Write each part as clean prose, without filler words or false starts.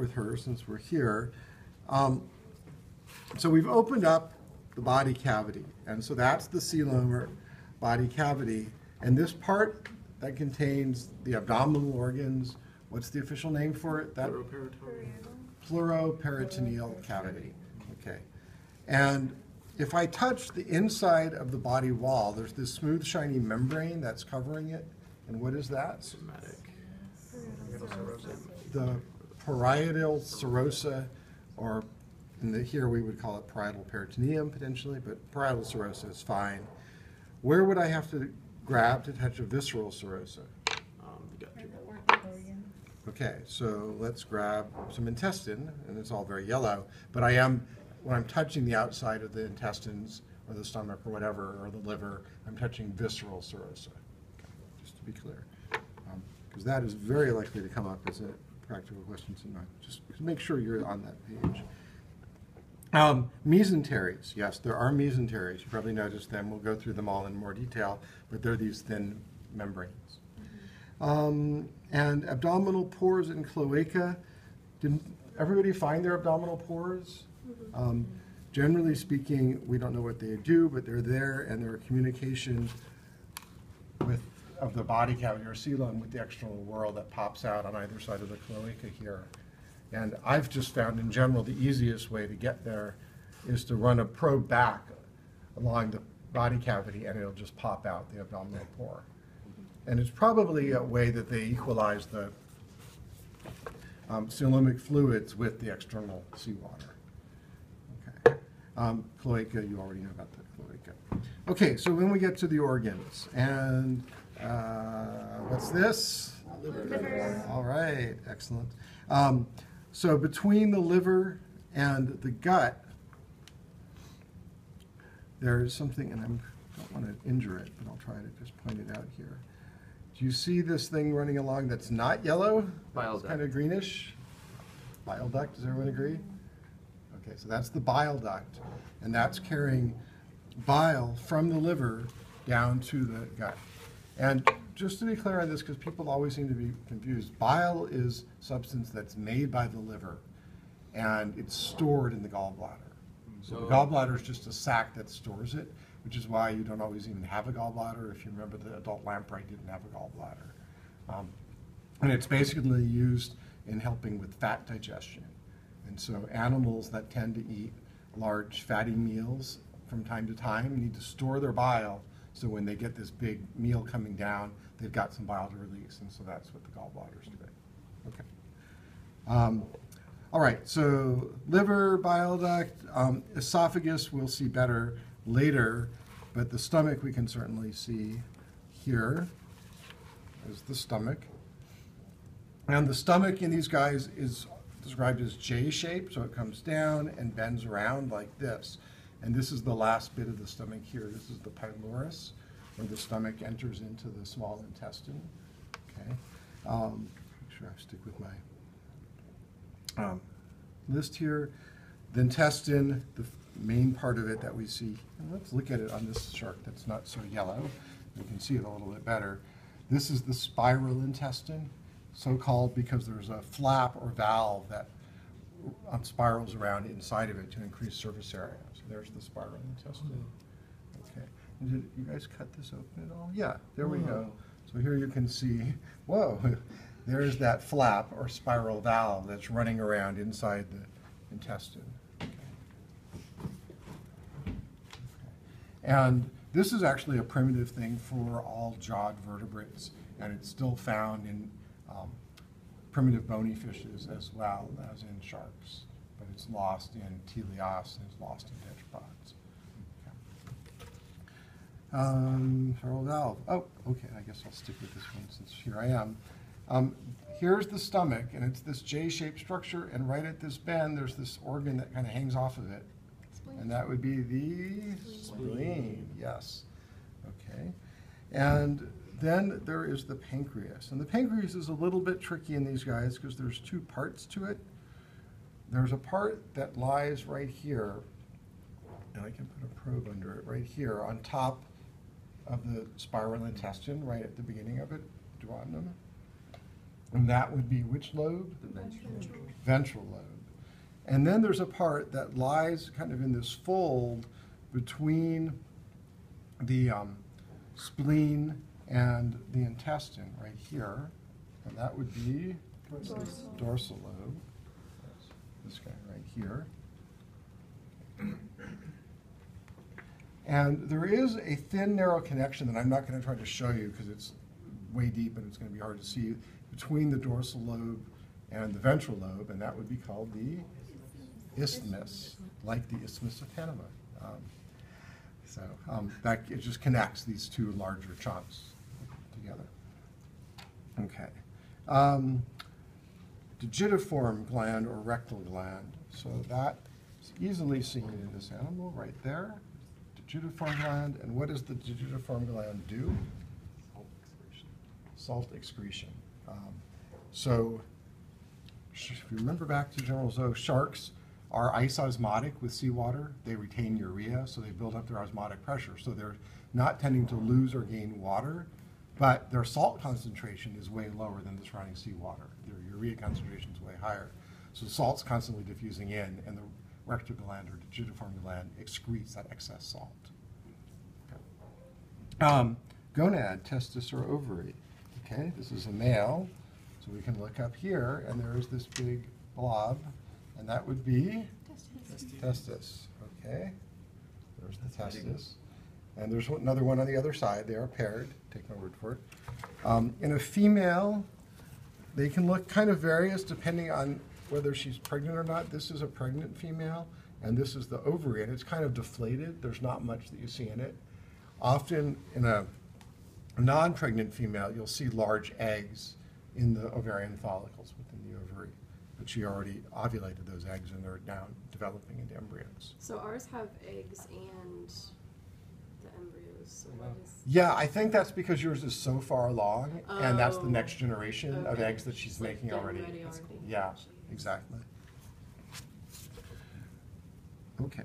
with her since we're here. So we've opened up the body cavity, and so that's the coelom body cavity. And this part that contains the abdominal organs, what's the official name for it? That pleuroperitoneal cavity. Okay. And if I touch the inside of the body wall, there's this smooth, shiny membrane that's covering it. And what is that? Somatic. The parietal serosa, or here we would call it parietal peritoneum potentially, but parietal serosa is fine. Where would I have to grab to touch a visceral serosa? Gut tube. Okay, so let's grab some intestine, and it's all very yellow, but when I'm touching the outside of the intestines or the stomach or whatever, or the liver, I'm touching visceral serosa, okay, just to be clear. Because that is very likely to come up as a practical question tonight. Just make sure you're on that page. Mesenteries, yes, there are mesenteries. You probably noticed them. We'll go through them all in more detail, but they're these thin membranes. And abdominal pores and cloaca. Didn't everybody find their abdominal pores? Generally speaking, we don't know what they do, but they're there, and they're a communication of the body cavity or coelom with the external world that pops out on either side of the cloaca here. And I've just found in general the easiest way to get there is to run a probe back along the body cavity, and it'll just pop out the abdominal pore. And it's probably a way that they equalize the coelomic fluids with the external seawater. Okay. Cloaca, you already know about the cloaca. Okay, so when we get to the organs, and what's this? Liver. All right, excellent. So between the liver and the gut, there's something, and I don't want to injure it, but I'll try to just point it out here. Do you see this thing running along that's not yellow? Bile It's duct. kind of greenish. Bile duct, does everyone agree? Okay, so that's the bile duct, and that's carrying bile from the liver down to the gut. And just to be clear on this, because people always seem to be confused, bile is substance that's made by the liver, and it's stored in the gallbladder. So the gallbladder is just a sac that stores it, which is why you don't always even have a gallbladder. If you remember, the adult lamprey didn't have a gallbladder. And it's basically used in helping with fat digestion. And so animals that tend to eat large fatty meals from time to time need to store their bile, so when they get this big meal coming down, they've got some bile to release, and so that's what the gallbladder is doing. Okay. All right, so liver, bile duct, esophagus we'll see better later, but the stomach we can certainly see here is the stomach. And the stomach in these guys is described as J-shaped, so it comes down and bends around like this. And this is the last bit of the stomach here. This is the pylorus, where the stomach enters into the small intestine. Okay. Make sure I stick with my list here. The intestine, the main part of it that we see. And let's look at it on this chart that's not so yellow. You can see it a little bit better. This is the spiral intestine, so-called because there's a flap or valve that spirals around inside of it to increase surface area. So there's the spiral intestine. Okay. And did you guys cut this open at all? Yeah, there we go. So here you can see, whoa, there's that flap or spiral valve that's running around inside the intestine. Okay. Okay. And this is actually a primitive thing for all jawed vertebrates, and it's still found in primitive bony fishes as well as in sharks, but it's lost in teleosts and it's lost in tetrapods. Okay. Spiral valve. Oh, okay, I guess I'll stick with this one since here I am. Here's the stomach, and it's this J-shaped structure, and right at this bend, there's this organ that kind of hangs off of it. And that would be the spleen, yes. Okay. And then there is the pancreas. And the pancreas is a little bit tricky in these guys because there's two parts to it. There's a part that lies right here, and I can put a probe under it right here on top of the spiral intestine, right at the beginning of it, duodenum. And that would be which lobe? The ventral. Ventral lobe. And then there's a part that lies kind of in this fold between the spleen and the intestine right here. And that would be dorsal lobe. That's this guy right here. And there is a thin, narrow connection that I'm not going to try to show you because it's way deep and it's going to be hard to see between the dorsal lobe and the ventral lobe, and that would be called the isthmus, like the Isthmus of Panama. That it just connects these two larger chunks together. Okay. Digitiform gland or rectal gland. So that is easily seen in this animal right there. Digitiform gland. And what does the digitiform gland do? Salt excretion. So if you remember back to General Zoe, sharks are isosmotic with seawater. They retain urea, so they build up their osmotic pressure. So they're not tending to lose or gain water, but their salt concentration is way lower than the surrounding seawater. Their urea concentration is way higher. So salt's constantly diffusing in, and the rectal gland or digitiform gland excretes that excess salt. Okay. Gonad, testis, or ovary. Okay, this is a male, so we can look up here, and there's this big blob, and that would be testis. Okay, there's the testis. And there's another one on the other side. They are paired. Take my word for it. In a female, they can look kind of various depending on whether she's pregnant or not. This is a pregnant female, and this is the ovary, and it's kind of deflated. There's not much that you see in it. Often in a non-pregnant female, you'll see large eggs in the ovarian follicles within the ovary. But she already ovulated those eggs, and they're now developing into embryos. So ours have eggs and the embryos. So what is? Yeah, I think that's because yours is so far along, and that's the next generation of Okay. eggs that she's It's like making getting already. ready already. Yeah, exactly. Okay.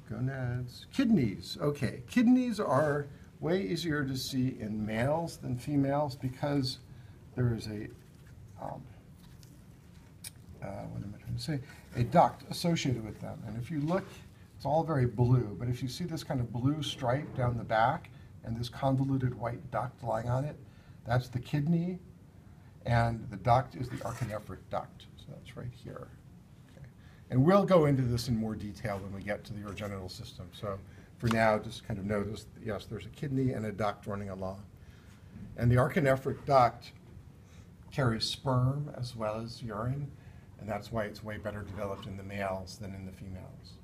Gonads. Kidneys. Okay, kidneys are way easier to see in males than females because there is a what am I trying to say? A duct associated with them. And if you look, it's all very blue, but if you see this kind of blue stripe down the back and this convoluted white duct lying on it, that's the kidney, and the duct is the archanephric duct. So that's right here. Okay. And we'll go into this in more detail when we get to the urogenital system. So for now, just kind of notice, yes, there's a kidney and a duct running along. And the archanephric duct carries sperm as well as urine, and that's why it's way better developed in the males than in the females.